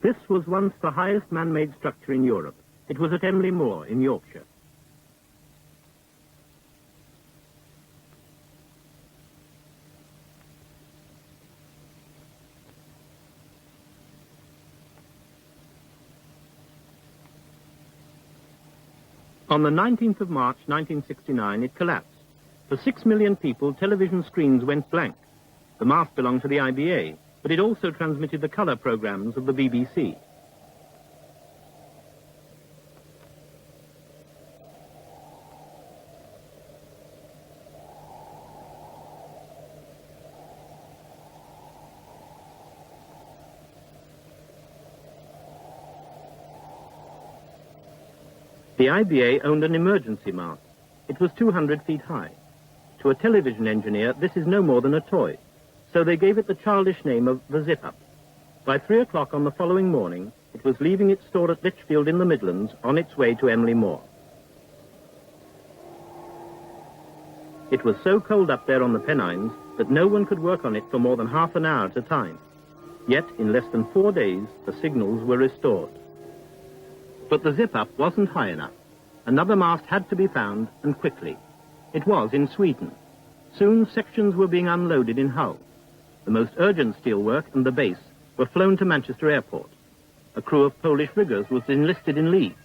This was once the highest man-made structure in Europe. It was at Emley Moor in Yorkshire. On the 19th of March 1969, it collapsed. For 6 million people, television screens went blank. The mast belonged to the IBA, but it also transmitted the colour programmes of the BBC. The IBA owned an emergency mast. It was 200 feet high. To a television engineer, this is no more than a toy, so they gave it the childish name of the Zip-Up. By 3 o'clock on the following morning, it was leaving its store at Lichfield in the Midlands on its way to Emley Moor. It was so cold up there on the Pennines that no one could work on it for more than half an hour at a time. Yet, in less than 4 days, the signals were restored. But the Zip-Up wasn't high enough. Another mast had to be found, and quickly. It was in Sweden. Soon, sections were being unloaded in Hull. The most urgent steelwork and the base were flown to Manchester Airport. A crew of Polish riggers was enlisted in Leeds.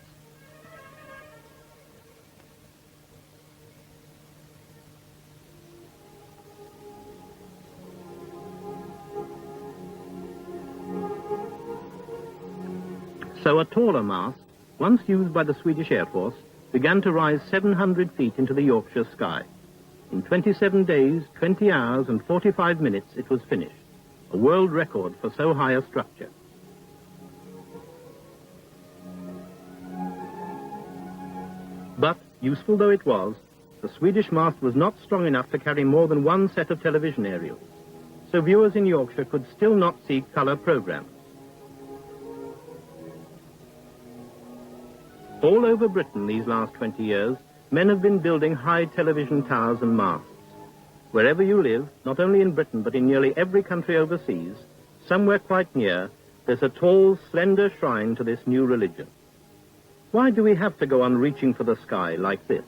So a taller mast, once used by the Swedish Air Force, began to rise 700 feet into the Yorkshire sky. In 27 days, 20 hours and 45 minutes, it was finished. A world record for so high a structure. But, useful though it was, the Swedish mast was not strong enough to carry more than one set of television aerials. So viewers in Yorkshire could still not see colour programmes. All over Britain these last 20 years, men have been building high television towers and masts. Wherever you live, not only in Britain but in nearly every country overseas, somewhere quite near, there's a tall, slender shrine to this new religion. Why do we have to go on reaching for the sky like this?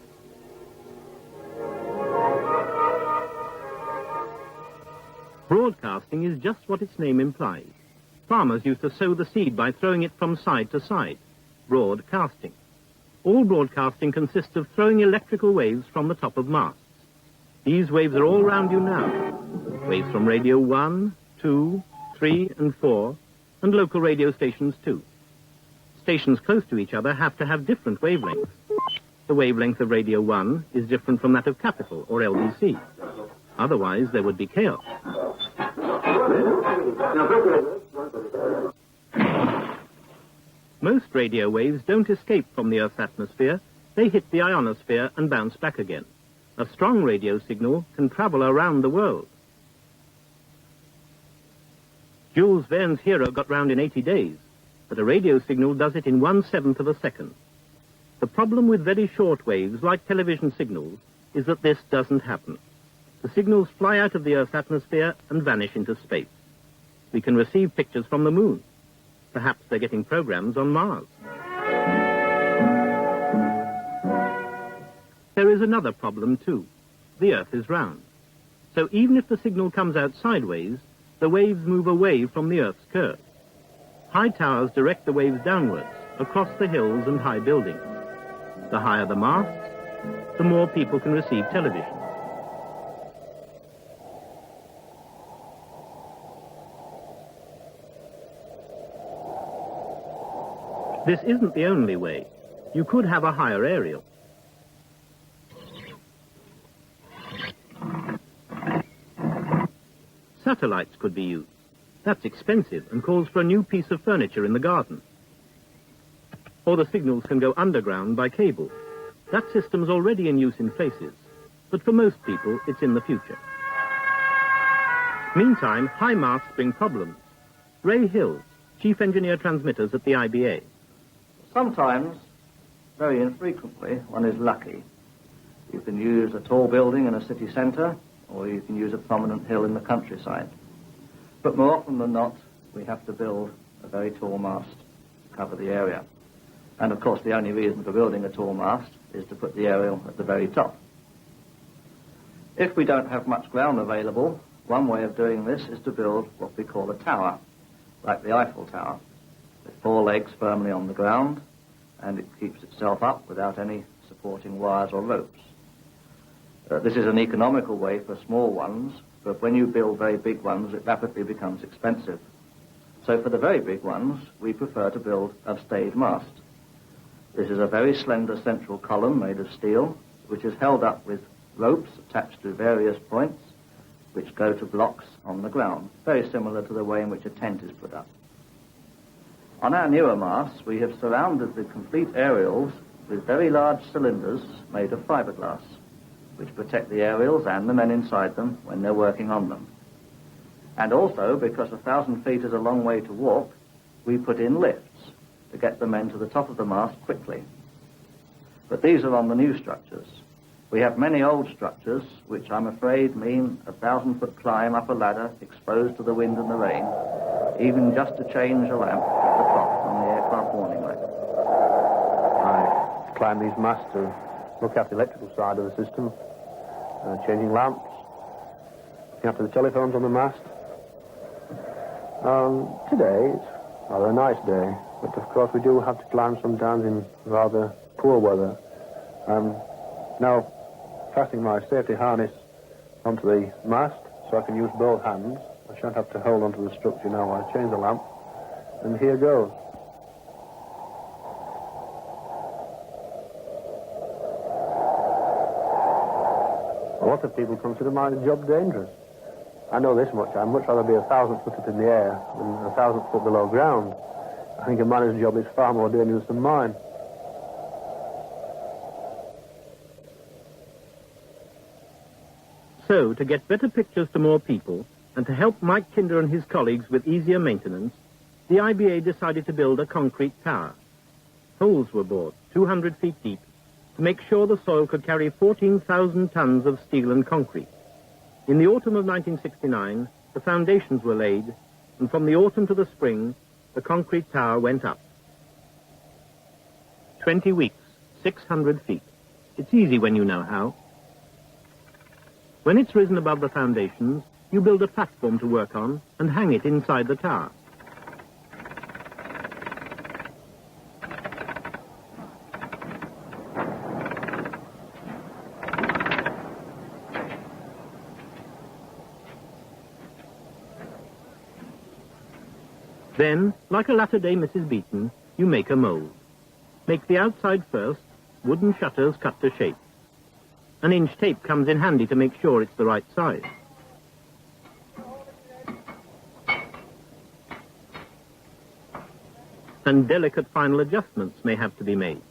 Broadcasting is just what its name implies. Farmers used to sow the seed by throwing it from side to side. Broadcasting. All broadcasting consists of throwing electrical waves from the top of masts. These waves are all round you now. Waves from Radio 1, 2, 3, and 4, and local radio stations too. Stations close to each other have to have different wavelengths. The wavelength of Radio 1 is different from that of Capital or LBC. Otherwise, there would be chaos. Most radio waves don't escape from the Earth's atmosphere. They hit the ionosphere and bounce back again. A strong radio signal can travel around the world. Jules Verne's Hero got round in 80 days, but a radio signal does it in 1/7 of a second. The problem with very short waves, like television signals, is that this doesn't happen. The signals fly out of the Earth's atmosphere and vanish into space. We can receive pictures from the moon. Perhaps they're getting programs on Mars. There is another problem, too. The Earth is round. So even if the signal comes out sideways, the waves move away from the Earth's curve. High towers direct the waves downwards, across the hills and high buildings. The higher the masts, the more people can receive television. This isn't the only way. You could have a higher aerial. Satellites could be used. That's expensive and calls for a new piece of furniture in the garden. Or the signals can go underground by cable. That system's already in use in places, but for most people, it's in the future. Meantime, high masts bring problems. Ray Hills, Chief Engineer Transmitters at the IBA. Sometimes, very infrequently, one is lucky. You can use a tall building in a city centre, or you can use a prominent hill in the countryside. But more often than not, we have to build a very tall mast to cover the area. And of course the only reason for building a tall mast is to put the aerial at the very top. If we don't have much ground available, one way of doing this is to build what we call a tower, like the Eiffel Tower, with 4 legs firmly on the ground, and it keeps itself up without any supporting wires or ropes. This is an economical way for small ones, but when you build very big ones, it rapidly becomes expensive. So for the very big ones, we prefer to build a stayed mast. This is a very slender central column made of steel, which is held up with ropes attached to various points, which go to blocks on the ground, very similar to the way in which a tent is put up. On our newer masts, we have surrounded the complete aerials with very large cylinders made of fiberglass, which protect the aerials and the men inside them when they're working on them. And also, because 1,000 feet is a long way to walk, we put in lifts to get the men to the top of the mast quickly. But these are on the new structures. We have many old structures, which I'm afraid mean a 1,000-foot climb up a ladder exposed to the wind and the rain, even just to change a lamp at the top on the aircraft warning light. I climb these masts to look after the electrical side of the system, changing lamps, looking after the telephones on the mast. Today, it's rather a nice day, but of course we do have to climb sometimes in rather poor weather. Now, fastening my safety harness onto the mast so I can use both hands. I shan't have to hold onto the structure now while I change the lamp. And here goes. A lot of people consider my job dangerous. I know this much. I'd much rather be 1,000 foot up in the air than 1,000 foot below ground. I think a manager's job is far more dangerous than mine. So, to get better pictures to more people, and to help Mike Kinder and his colleagues with easier maintenance, the IBA decided to build a concrete tower. Holes were bored, 200 feet deep, to make sure the soil could carry 14,000 tons of steel and concrete. In the autumn of 1969, the foundations were laid, and from the autumn to the spring, the concrete tower went up. 20 weeks, 600 feet. It's easy when you know how. When it's risen above the foundations, you build a platform to work on and hang it inside the tower. Then, like a latter-day Mrs. Beeton, you make a mold. Make the outside first, wooden shutters cut to shape. An inch tape comes in handy to make sure it's the right size. And delicate final adjustments may have to be made.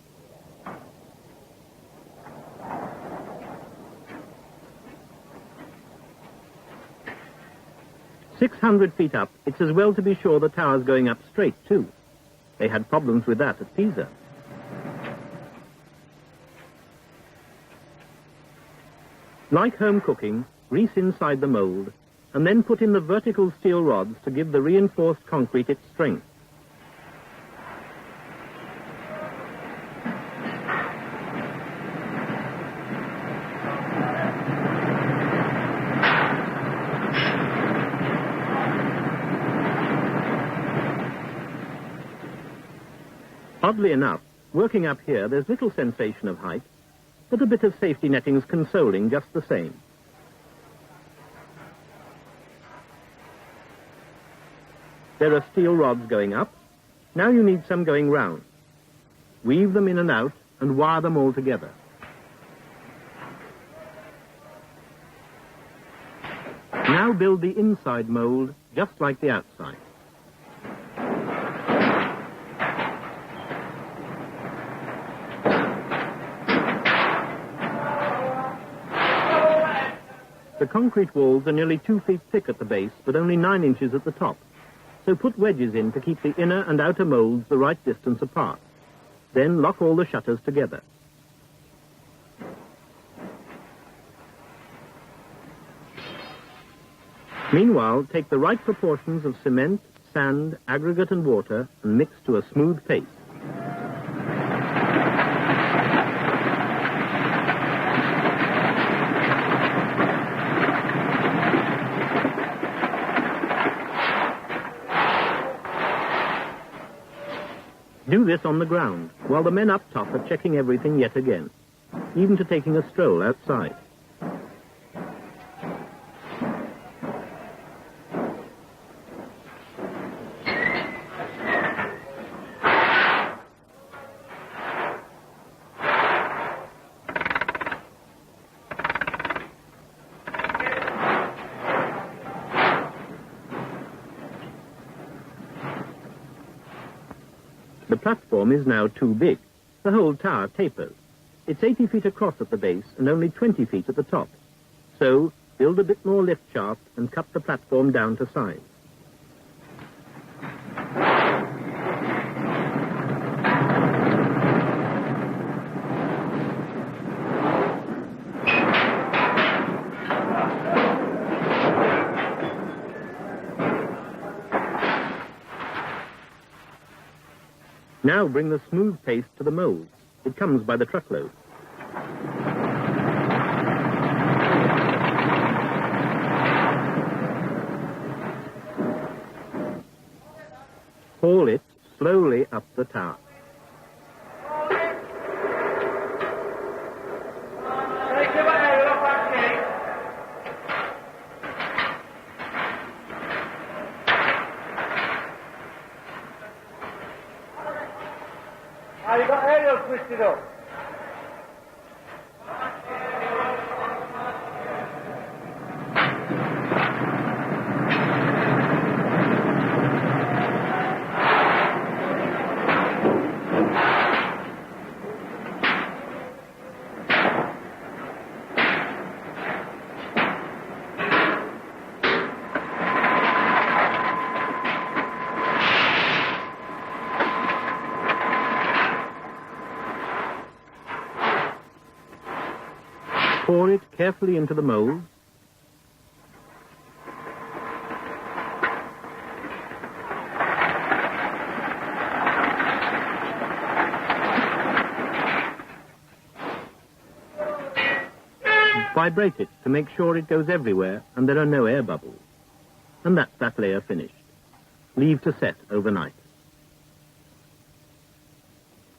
"600 feet up, it's as well to be sure the tower's going up straight, too. They had problems with that at Pisa. Like home cooking, grease inside the mold, and then put in the vertical steel rods to give the reinforced concrete its strength. Oddly enough, working up here, there's little sensation of height, but a bit of safety netting's consoling just the same. There are steel rods going up. Now you need some going round. Weave them in and out and wire them all together. Now build the inside mold just like the outside. The concrete walls are nearly 2 feet thick at the base, but only 9 inches at the top. So put wedges in to keep the inner and outer molds the right distance apart. Then lock all the shutters together. Meanwhile, take the right proportions of cement, sand, aggregate and water and mix to a smooth paste. Do this on the ground, while the men up top are checking everything yet again, even to taking a stroll outside. The platform is now too big. The whole tower tapers. It's 80 feet across at the base and only 20 feet at the top. So, build a bit more lift shaft and cut the platform down to size. Now bring the smooth paste to the molds. It comes by the truckload. Haul it slowly up the tower. You got aerial twisted up. Pour it carefully into the mold. Vibrate it to make sure it goes everywhere and there are no air bubbles. And that's that layer finished. Leave to set overnight.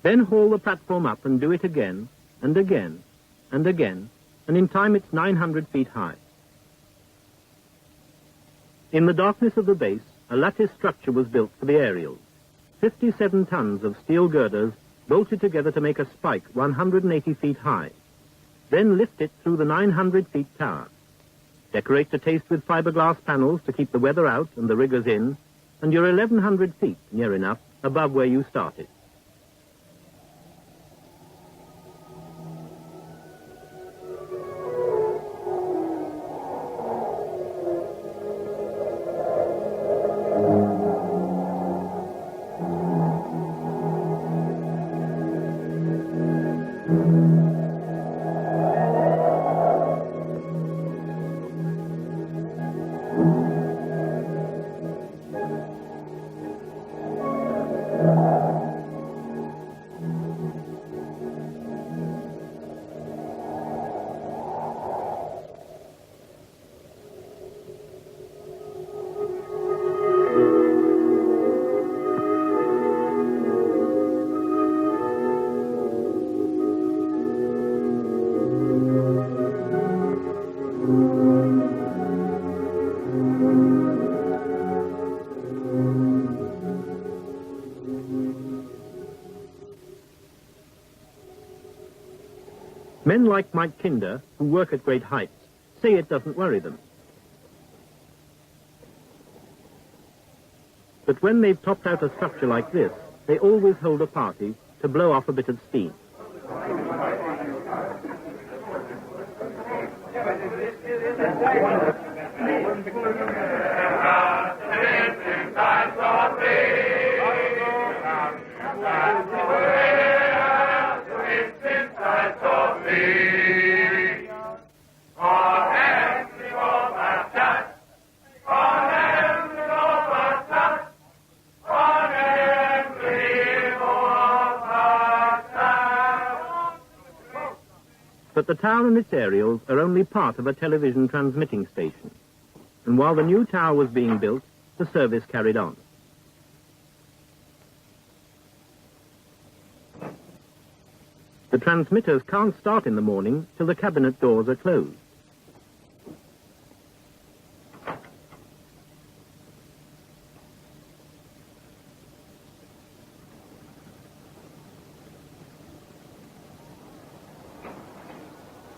Then haul the platform up and do it again and again and again, and in time it's 900 feet high. In the darkness of the base, a lattice structure was built for the aerials. 57 tons of steel girders bolted together to make a spike 180 feet high. Then lift it through the 900 feet tower. Decorate to taste with fiberglass panels to keep the weather out and the riggers in, and you're 1,100 feet, near enough, above where you started. Men like Mike Kinder, who work at great heights, say it doesn't worry them. But when they've topped out a structure like this, they always hold a party to blow off a bit of steam. But the tower and its aerials are only part of a television transmitting station. And while the new tower was being built, the service carried on. The transmitters can't start in the morning till the cabinet doors are closed.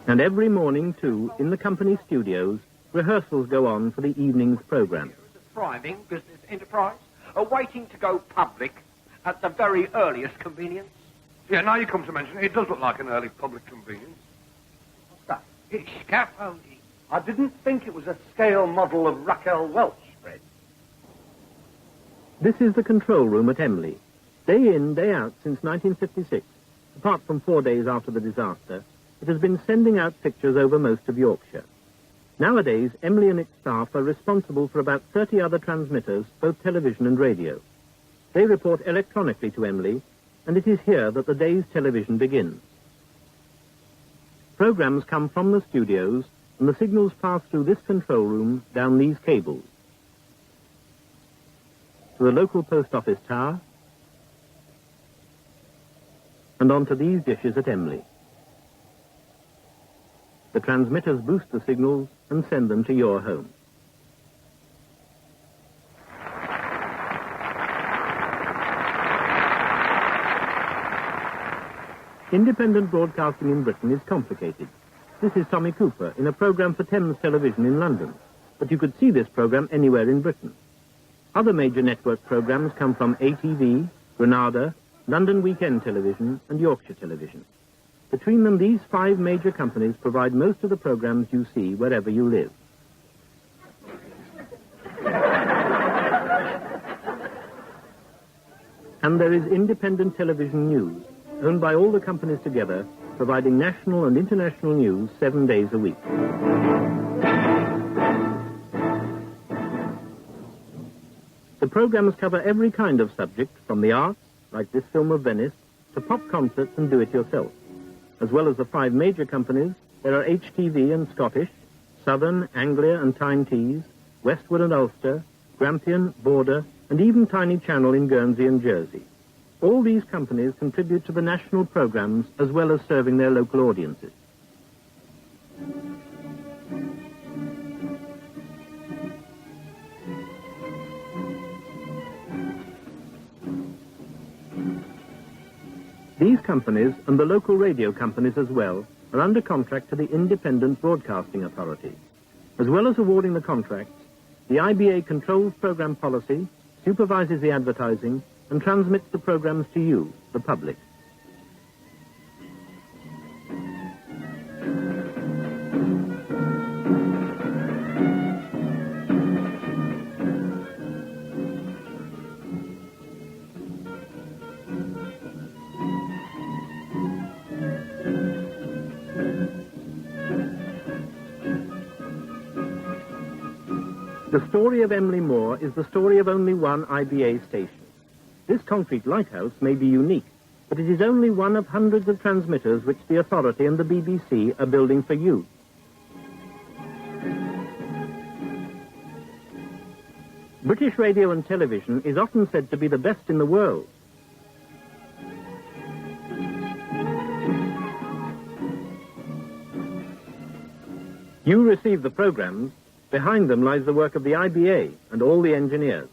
And every morning, too, in the company studios, rehearsals go on for the evening's program. A thriving business enterprise, waiting to go public at the very earliest convenience. Yeah, now you come to mention it, it does look like an early public convenience. What's that? It's scaffolding. I didn't think it was a scale model of Raquel Welch, Fred. This is the control room at Emley. Day in, day out since 1956, apart from 4 days after the disaster, it has been sending out pictures over most of Yorkshire. Nowadays, Emley and its staff are responsible for about 30 other transmitters, both television and radio. They report electronically to Emley, and it is here that the day's television begins. Programs come from the studios, and the signals pass through this control room down these cables to the local post office tower and onto these dishes at Emley. The transmitters boost the signals and send them to your home. Independent broadcasting in Britain is complicated. This is Tommy Cooper in a programme for Thames Television in London, but you could see this programme anywhere in Britain. Other major network programmes come from ATV, Granada, London Weekend Television and Yorkshire Television. Between them, these 5 major companies provide most of the programs you see wherever you live. And there is independent television news, owned by all the companies together, providing national and international news 7 days a week. The programs cover every kind of subject, from the arts, like this film of Venice, to pop concerts and do-it-yourself. As well as the 5 major companies, there are HTV and Scottish, Southern, Anglia and Tyne Tees, Westwood and Ulster, Grampian, Border, and even Tiny Channel in Guernsey and Jersey. All these companies contribute to the national programs as well as serving their local audiences. These companies, and the local radio companies as well, are under contract to the Independent Broadcasting Authority. As well as awarding the contracts, the IBA controls program policy, supervises the advertising, and transmits the programs to you, the public. The story of Emley Moor is the story of only one IBA station. This concrete lighthouse may be unique, but it is only one of hundreds of transmitters which the authority and the BBC are building for you. British radio and television is often said to be the best in the world. You receive the programs. Behind them lies the work of the IBA and all the engineers.